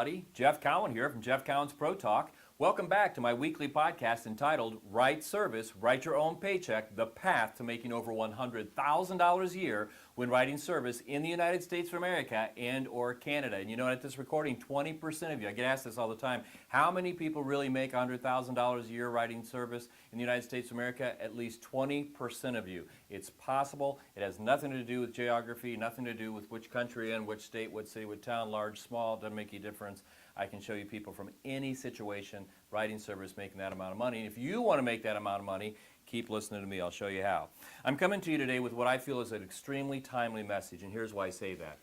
everybody. Jeff Cowan here from Jeff Cowan's Pro Talk. Welcome back to my weekly podcast entitled Right Service, Write Your Own Paycheck, The Path to Making Over $100,000 a Year when writing service in the United States of America and or Canada. And you know, at this recording, 20% of you, I get asked this all the time, how many people really make $100,000 a year writing service in the United States of America? At least 20% of you. It's possible. It has nothing to do with geography, nothing to do with which country and which state, what city, what town, large, small, doesn't make any difference. I can show you people from any situation writing service making that amount of money. And if you want to make that amount of money, keep listening to me. I'll show you how. I'm coming to you today with what I feel is an extremely timely message, and here's why I say that.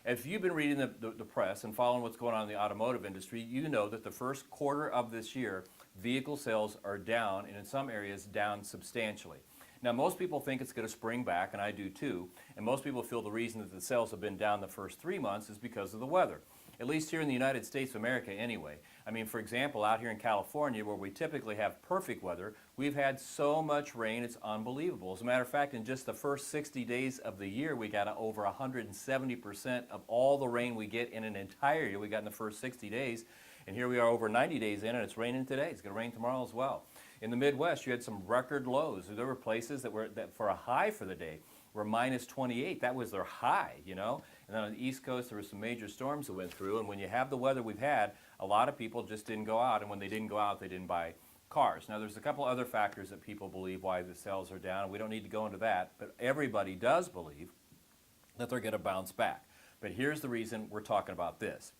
If you've been reading the press and following what's going on in the automotive industry, you know that the first quarter of this year, vehicle sales are down, and in some areas down substantially. Now, most people think it's going to spring back, and I do too, and most people feel the reason that the sales have been down the first 3 months is because of the weather. At least here in the United States of America anyway. I mean, for example, out here in California, where we typically have perfect weather, we've had so much rain, it's unbelievable. As a matter of fact, in just the first 60 days of the year, we got over 170% of all the rain we get in an entire year we got in the first 60 days. And here we are over 90 days in, and it's raining today. It's going to rain tomorrow as well. In the Midwest, you had some record lows. There were places that for a high for the day, were minus 28. That was their high, you know. And then on the East Coast, there were some major storms that went through. And when you have the weather we've had, a lot of people just didn't go out. And when they didn't go out, they didn't buy cars. Now, there's a couple other factors that people believe why the sales are down. We don't need to go into that. But everybody does believe that they're going to bounce back. But here's the reason we're talking about this.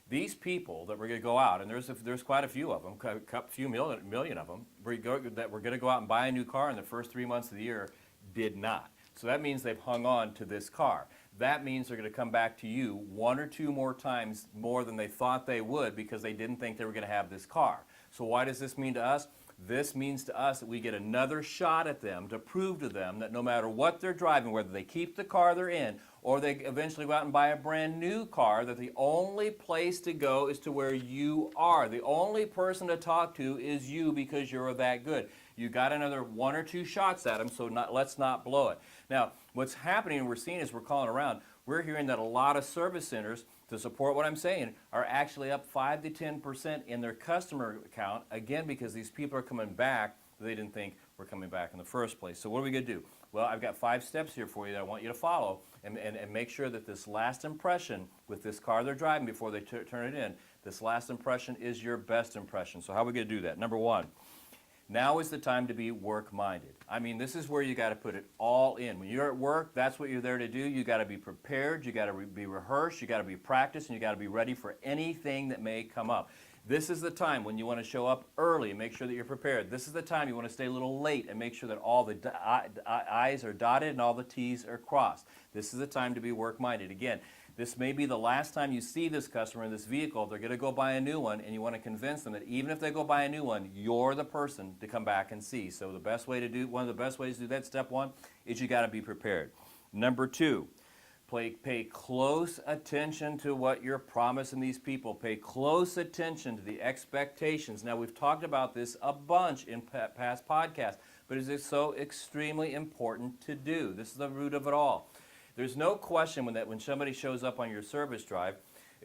These people that were going to go out, and there's quite a few of them, a few million of them, that were going to go out and buy a new car in the first 3 months of the year, did not. So that means they've hung on to this car. That means they're going to come back to you one or two more times more than they thought they would because they didn't think they were going to have this car. So why does this mean to us? This means to us that we get another shot at them to prove to them that no matter what they're driving, whether they keep the car they're in or they eventually go out and buy a brand new car, that the only place to go is to where you are. The only person to talk to is you because you're that good. You got another one or two shots at them, so let's not blow it. Now, what's happening and we're seeing as we're calling around, we're hearing that a lot of service centers, to support what I'm saying, are actually up 5 to 10% in their customer count, again, because these people are coming back that they didn't think were coming back in the first place. So what are we going to do? Well, I've got 5 steps here for you that I want you to follow and make sure that this last impression with this car they're driving before they turn it in, this last impression is your best impression. So how are we going to do that? Number one, now is the time to be work-minded. I mean, this is where you got to put it all in. When you're at work, that's what you're there to do. You got to be prepared, you got to be rehearsed, you got to be practiced, and you got to be ready for anything that may come up. This is the time when you want to show up early and make sure that you're prepared. This is the time you want to stay a little late and make sure that all the I's are dotted and all the T's are crossed. This is the time to be work-minded. Again, this may be the last time you see this customer in this vehicle. They're going to go buy a new one, and you want to convince them that even if they go buy a new one, you're the person to come back and see. So one of the best ways to do that, step one, is you got to be prepared. Number two, pay close attention to what you're promising these people. Pay close attention to the expectations. Now, we've talked about this a bunch in past podcasts, but it is so extremely important to do. This is the root of it all. There's no question when somebody shows up on your service drive,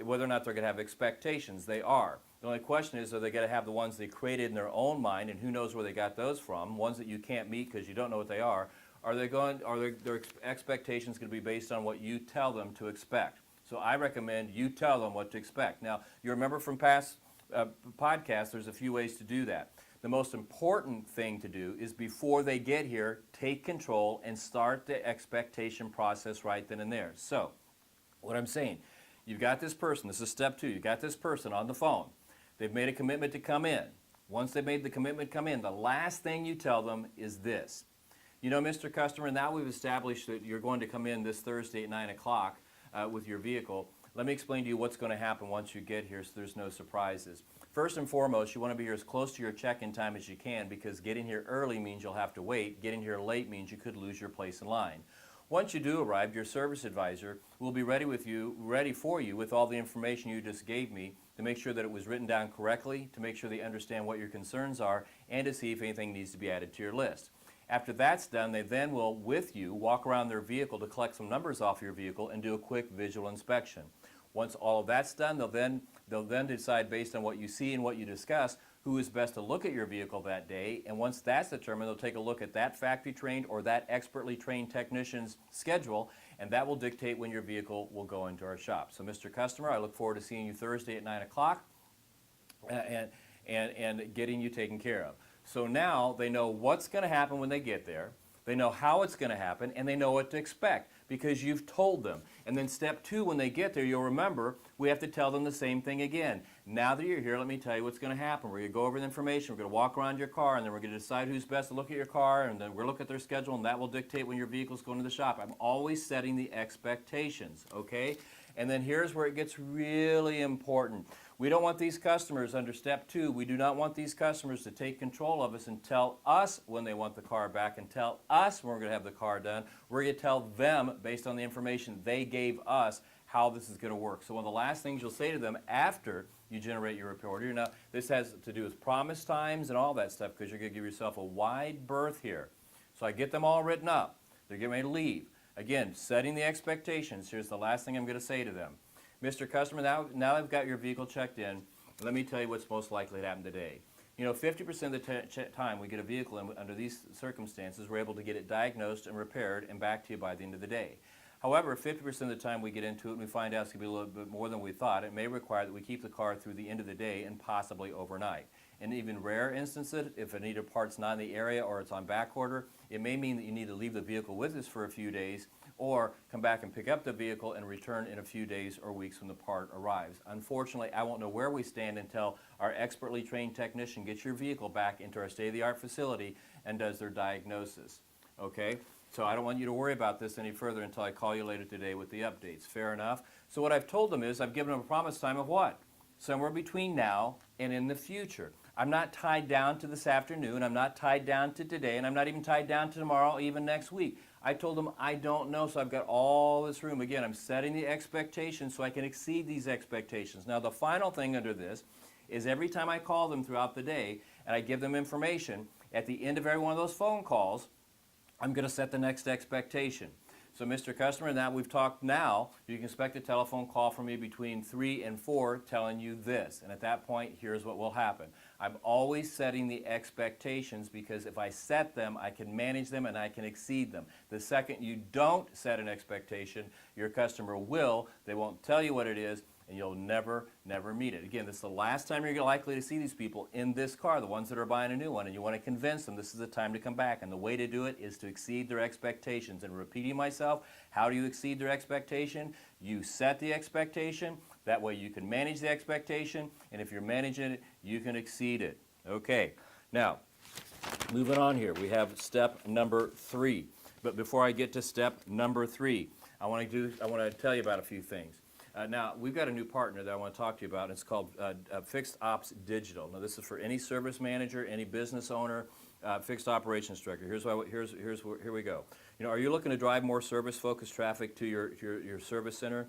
whether or not they're going to have expectations. They are. The only question is, are they going to have the ones they created in their own mind, and who knows where they got those from, ones that you can't meet because you don't know what they are. Are their expectations going to be based on what you tell them to expect? So I recommend you tell them what to expect. Now, you remember from past podcasts, there's a few ways to do that. The most important thing to do is before they get here, take control and start the expectation process right then and there. So, what I'm saying, you've got this person, this is step 2, you've got this person on the phone. They've made a commitment to come in. Once they've made the commitment to come in, the last thing you tell them is this. You know, Mr. Customer, now we've established that you're going to come in this Thursday at 9 o'clock with your vehicle. Let me explain to you what's going to happen once you get here so there's no surprises. First and foremost, you want to be here as close to your check-in time as you can because getting here early means you'll have to wait. Getting here late means you could lose your place in line. Once you do arrive, your service advisor will be ready for you with all the information you just gave me to make sure that it was written down correctly, to make sure they understand what your concerns are, and to see if anything needs to be added to your list. After that's done, they then will, with you, walk around their vehicle to collect some numbers off your vehicle and do a quick visual inspection. Once all of that's done, they'll then decide based on what you see and what you discuss who is best to look at your vehicle that day. And once that's determined, they'll take a look at that factory trained or that expertly trained technician's schedule, and that will dictate when your vehicle will go into our shop. So Mr. Customer, I look forward to seeing you Thursday at 9 o'clock and getting you taken care of. So now they know what's going to happen when they get there. They know how it's going to happen, and they know what to expect because you've told them. And then step 2, when they get there, you'll remember we have to tell them the same thing again. Now that you're here, let me tell you what's going to happen. We're going to go over the information. We're going to walk around your car, and then we're going to decide who's best to look at your car, and then we'll look at their schedule, and that will dictate when your vehicle's going to the shop. I'm always setting the expectations, okay? And then here's where it gets really important. We don't want these customers under step 2. We do not want these customers to take control of us and tell us when they want the car back and tell us when we're going to have the car done. We're going to tell them, based on the information they gave us, how this is going to work. So one of the last things you'll say to them after you generate your repair order, now this has to do with promise times and all that stuff because you're going to give yourself a wide berth here. So I get them all written up. They're getting ready to leave. Again, setting the expectations. Here's the last thing I'm going to say to them. Mr. Customer, now I've got your vehicle checked in. Let me tell you what's most likely to happen today. You know, 50% of the time we get a vehicle in under these circumstances, we're able to get it diagnosed and repaired and back to you by the end of the day. However, 50% of the time we get into it and we find out it's going to be a little bit more than we thought, it may require that we keep the car through the end of the day and possibly overnight. In even rare instances, if a needed part's not in the area or it's on back order, it may mean that you need to leave the vehicle with us for a few days or come back and pick up the vehicle and return in a few days or weeks when the part arrives. Unfortunately, I won't know where we stand until our expertly trained technician gets your vehicle back into our state-of-the-art facility and does their diagnosis. Okay? So I don't want you to worry about this any further until I call you later today with the updates. Fair enough? So what I've told them is I've given them a promise time of what? Somewhere between now and in the future. I'm not tied down to this afternoon. I'm not tied down to today, and I'm not even tied down to tomorrow, or even next week. I told them I don't know, so I've got all this room. Again, I'm setting the expectations so I can exceed these expectations. Now, the final thing under this is every time I call them throughout the day and I give them information, at the end of every one of those phone calls, I'm going to set the next expectation. So, Mr. Customer, now we've talked now, you can expect a telephone call from me between 3 and 4 telling you this. And at that point, here's what will happen. I'm always setting the expectations because if I set them, I can manage them and I can exceed them. The second you don't set an expectation, your customer will. They won't tell you what it is, and you'll never meet it. Again, this is the last time you're likely to see these people in this car, the ones that are buying a new one, and you want to convince them this is the time to come back. And the way to do it is to exceed their expectations. And repeating myself, how do you exceed their expectation? You set the expectation. That way you can manage the expectation, and if you're managing it, you can exceed it. Okay, now, moving on here, we have step number 3. But before I get to step number 3, I want to tell you about a few things. Now, we've got a new partner that I want to talk to you about, and it's called Fixed Ops Digital. Now, this is for any service manager, any business owner, fixed operations director. Here we go. You know, are you looking to drive more service-focused traffic to your service center?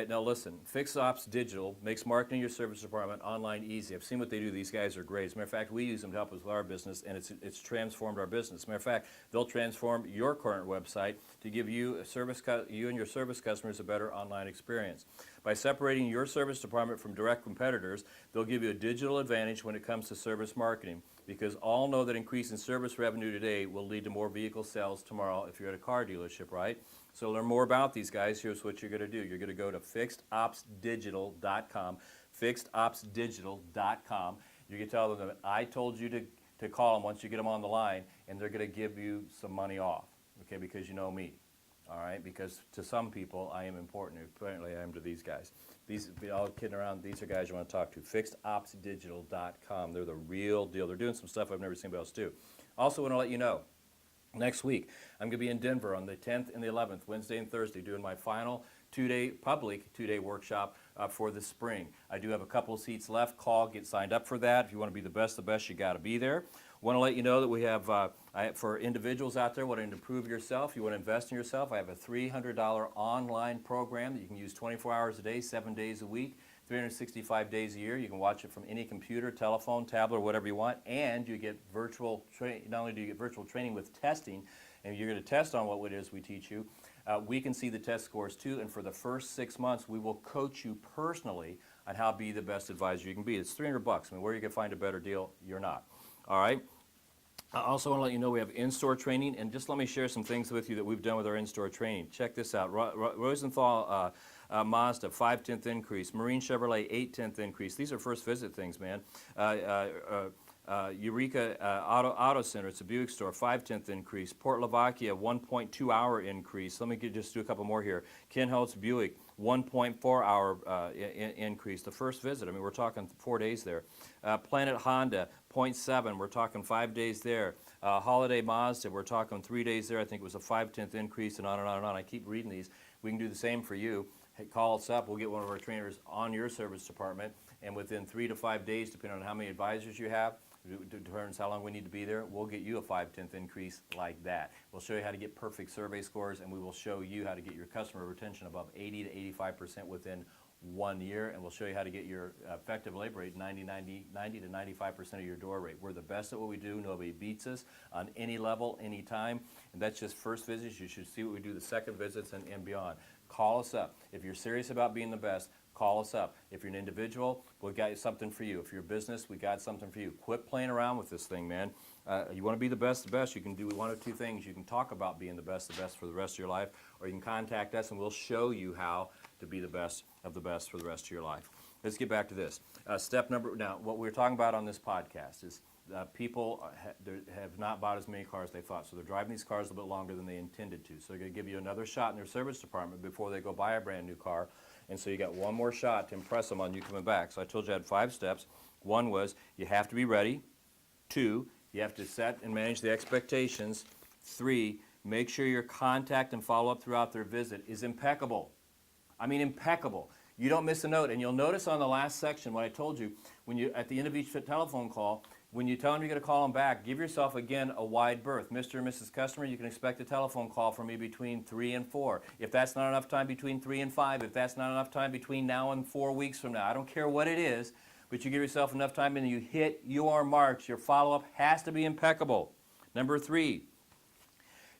Now listen, Fixed Ops Digital makes marketing your service department online easy. I've seen what they do. These guys are great. As a matter of fact, we use them to help us with our business, and it's transformed our business. As a matter of fact, they'll transform your current website to give you and your service customers a better online experience. By separating your service department from direct competitors, they'll give you a digital advantage when it comes to service marketing, because all know that increasing service revenue today will lead to more vehicle sales tomorrow if you're at a car dealership, right? So to learn more about these guys, here's what you're going to do. You're going to go to fixedopsdigital.com, fixedopsdigital.com. You can tell them that I told you to call them once you get them on the line, and they're going to give you some money off, okay, because you know me, all right? Because to some people, I am important. Apparently, I am to these guys. All kidding around, these are guys you want to talk to. Fixedopsdigital.com. They're the real deal. They're doing some stuff I've never seen anybody else do. Also want to let you know, next week, I'm going to be in Denver on the 10th and the 11th, Wednesday and Thursday, doing my final public two-day workshop for the spring. I do have a couple of seats left. Call, get signed up for that. If you want to be the best, you got to be there. Want to let you know that we have, for individuals out there wanting to improve yourself, you want to invest in yourself, I have a $300 online program that you can use 24 hours a day, 7 days a week, 365 days a year. You can watch it from any computer, telephone, tablet, or whatever you want, and you get virtual training. Not only do you get virtual training with testing, and you're going to test on what it is we teach you, We can see the test scores too, and for the first 6 months, we will coach you personally on how to be the best advisor you can be. It's $300. I mean, where you can find a better deal, you're not. All right. I also want to let you know we have in-store training, and just let me share some things with you that we've done with our in-store training. Check this out. Rosenthal Mazda, 5/10 increase. Marine Chevrolet, 8/10 increase. These are first visit things, man. Eureka Auto Center, it's a Buick store, 5/10 increase. Port Lavakia, 1.2 hour increase. Let me just do a couple more here. Ken Holtz Buick, 1.4 hour increase. The first visit, I mean, we're talking 4 days there. Planet Honda, 0.7, we're talking 5 days there. Holiday Mazda, we're talking 3 days there. I think it was a 5/10 increase, and on and on and on. I keep reading these. We can do the same for you. Hey, call us up. We'll get one of our trainers on your service department, and within 3 to 5 days, depending on how many advisors you have, determines how long we need to be there, we'll get you a 5/10 increase like that. We'll show you how to get perfect survey scores, and we will show you how to get your customer retention above 80 to 85% within 1 year, and we'll show you how to get your effective labor rate 90 to 95% of your door rate. We're the best at what we do. Nobody beats us on any level, any time, and that's just first visits. You should see what we do the second visits and beyond. Call us up. If you're serious about being the best, call us up. If you're an individual, we've got something for you. If you're a business, we got something for you. Quit playing around with this thing, man. You want to be the best, you can do one of two things. You can talk about being the best for the rest of your life, or you can contact us and we'll show you how to be the best of the best for the rest of your life. Let's get back to this. Now, what we're talking about on this podcast is people have not bought as many cars as they thought, so they're driving these cars a little bit longer than they intended to. So they're going to give you another shot in their service department before they go buy a brand new car. And so you got one more shot to impress them on you coming back. So I told you I had 5 steps. One was you have to be ready. 2, you have to set and manage the expectations. 3, make sure your contact and follow-up throughout their visit is impeccable. I mean impeccable. You don't miss a note. And you'll notice on the last section what I told you, when you at the end of each telephone call, when you tell them you're going to call them back, give yourself, again, a wide berth. Mr. and Mrs. Customer, you can expect a telephone call from me between 3 and 4. If that's not enough time, between 3 and 5. If that's not enough time, between now and 4 weeks from now. I don't care what it is, but you give yourself enough time and you hit your marks. Your follow-up has to be impeccable. Number 3,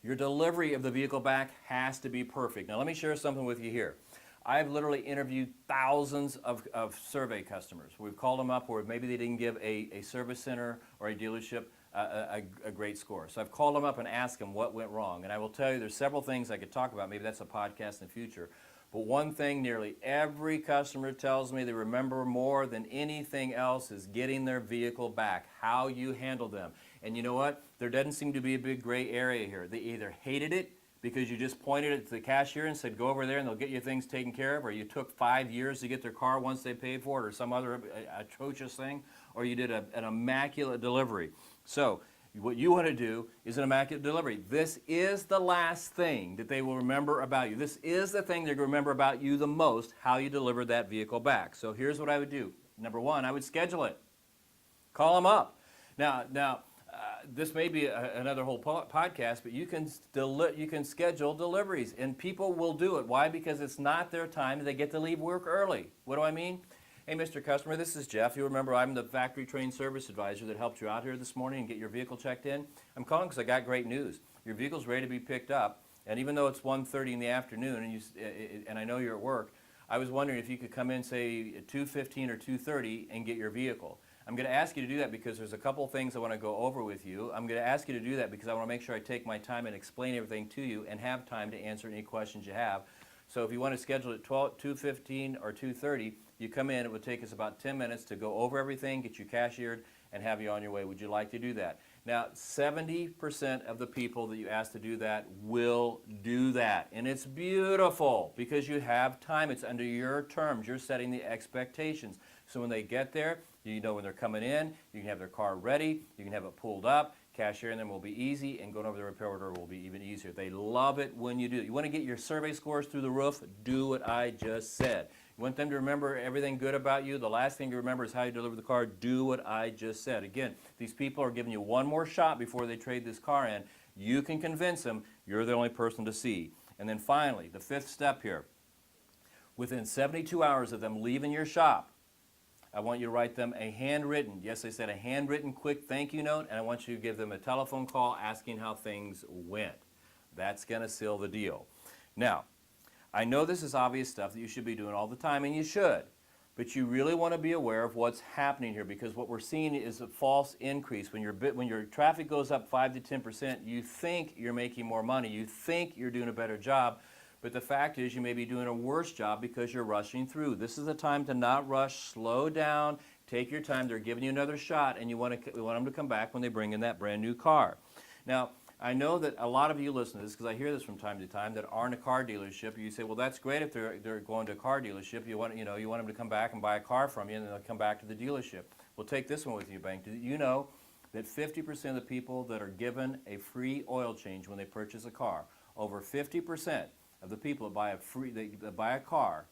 your delivery of the vehicle back has to be perfect. Now, let me share something with you here. I've literally interviewed thousands of survey customers. We've called them up where maybe they didn't give a service center or a dealership a great score. So I've called them up and asked them what went wrong. And I will tell you there's several things I could talk about. Maybe that's a podcast in the future. But one thing nearly every customer tells me they remember more than anything else is getting their vehicle back, how you handle them. And you know what? There doesn't seem to be a big gray area here. They either hated it because you just pointed it to the cashier and said, go over there and they'll get you things taken care of, or you took 5 years to get their car once they paid for it, or some other atrocious thing, or you did an immaculate delivery. So what you want to do is an immaculate delivery. This is the last thing that they will remember about you. This is the thing they're going to remember about you the most, how you delivered that vehicle back. So here's what I would do. Number 1, I would schedule it. Call them up. Now, this may be another whole podcast, but you can schedule deliveries, and people will do it. Why? Because it's not their time. They get to leave work early. What do I mean? Hey, Mr. Customer, this is Jeff. You remember I'm the factory trained service advisor that helped you out here this morning and get your vehicle checked in. I'm calling because I got great news. Your vehicle's ready to be picked up, and even though it's 1:30 in the afternoon, and I know you're at work, I was wondering if you could come in, say, at 2:15 or 2:30 and get your vehicle. I'm going to ask you to do that because there's a couple things I want to go over with you. I'm going to ask you to do that because I want to make sure I take my time and explain everything to you and have time to answer any questions you have. So if you want to schedule it 2:15 or 2:30, you come in. It would take us about 10 minutes to go over everything, get you cashiered, and have you on your way. Would you like to do that? Now, 70% of the people that you ask to do that will do that. And it's beautiful because you have time. It's under your terms. You're setting the expectations. So when they get there, you know when they're coming in, you can have their car ready, you can have it pulled up, cashiering them will be easy, and going over the repair order will be even easier. They love it when you do it. You want to get your survey scores through the roof? Do what I just said. You want them to remember everything good about you? The last thing you remember is how you deliver the car. Do what I just said. Again, these people are giving you one more shot before they trade this car in. You can convince them you're the only person to see. And then finally, the 5th step here. Within 72 hours of them leaving your shop, I want you to write them a handwritten, yes, I said a handwritten quick thank you note, and I want you to give them a telephone call asking how things went. That's going to seal the deal. Now, I know this is obvious stuff that you should be doing all the time, and you should. But you really want to be aware of what's happening here, because what we're seeing is a false increase. When your traffic goes up 5 to 10%, you think you're making more money. You think you're doing a better job. But the fact is you may be doing a worse job because you're rushing through. This is a time to not rush. Slow down. Take your time. They're giving you another shot, and you want them to come back when they bring in that brand new car. Now, I know that a lot of you listen to this, because I hear this from time to time, that aren't a car dealership. You say, well, that's great if they're going to a car dealership. You want them to come back and buy a car from you, and then they'll come back to the dealership. Well, take this one with you, Bank. Do you know that 50% of the people that are given a free oil change when they purchase a car, over 50% of the people that buy a car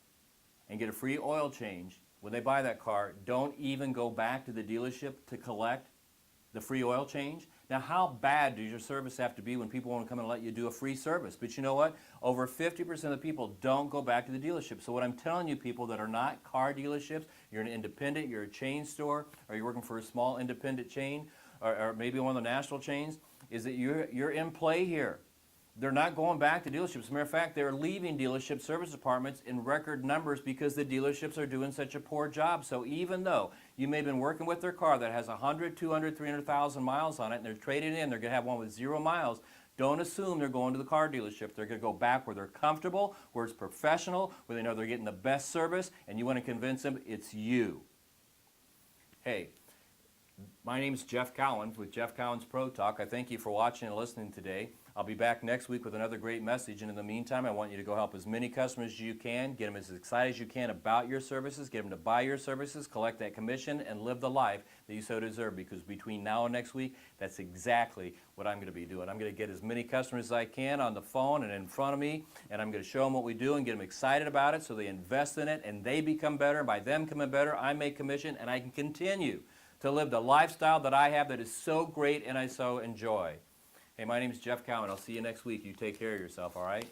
and get a free oil change when they buy that car don't even go back to the dealership to collect the free oil change? Now, how bad does your service have to be when people want to come and let you do a free service? But you know what? Over 50% of the people don't go back to the dealership. So what I'm telling you, people that are not car dealerships, you're an independent, you're a chain store, or you're working for a small independent chain, or maybe one of the national chains, is that you're in play here. They're not going back to dealerships. As a matter of fact, they're leaving dealership service departments in record numbers because the dealerships are doing such a poor job. So even though you may have been working with their car that has 100, 200, 300,000 miles on it, and they're trading in, they're going to have one with 0 miles, don't assume they're going to the car dealership. They're going to go back where they're comfortable, where it's professional, where they know they're getting the best service, and you want to convince them it's you. Hey, my name is Jeff Cowan with Jeff Cowan's Pro Talk. I thank you for watching and listening today. I'll be back next week with another great message, and in the meantime, I want you to go help as many customers as you can, get them as excited as you can about your services, get them to buy your services, collect that commission, and live the life that you so deserve, because between now and next week, that's exactly what I'm going to be doing. I'm going to get as many customers as I can on the phone and in front of me, and I'm going to show them what we do and get them excited about it so they invest in it, and they become better. By them coming better, I make commission, and I can continue to live the lifestyle that I have that is so great and I so enjoy. Hey, my name is Jeff Cowan. I'll see you next week. You take care of yourself, all right?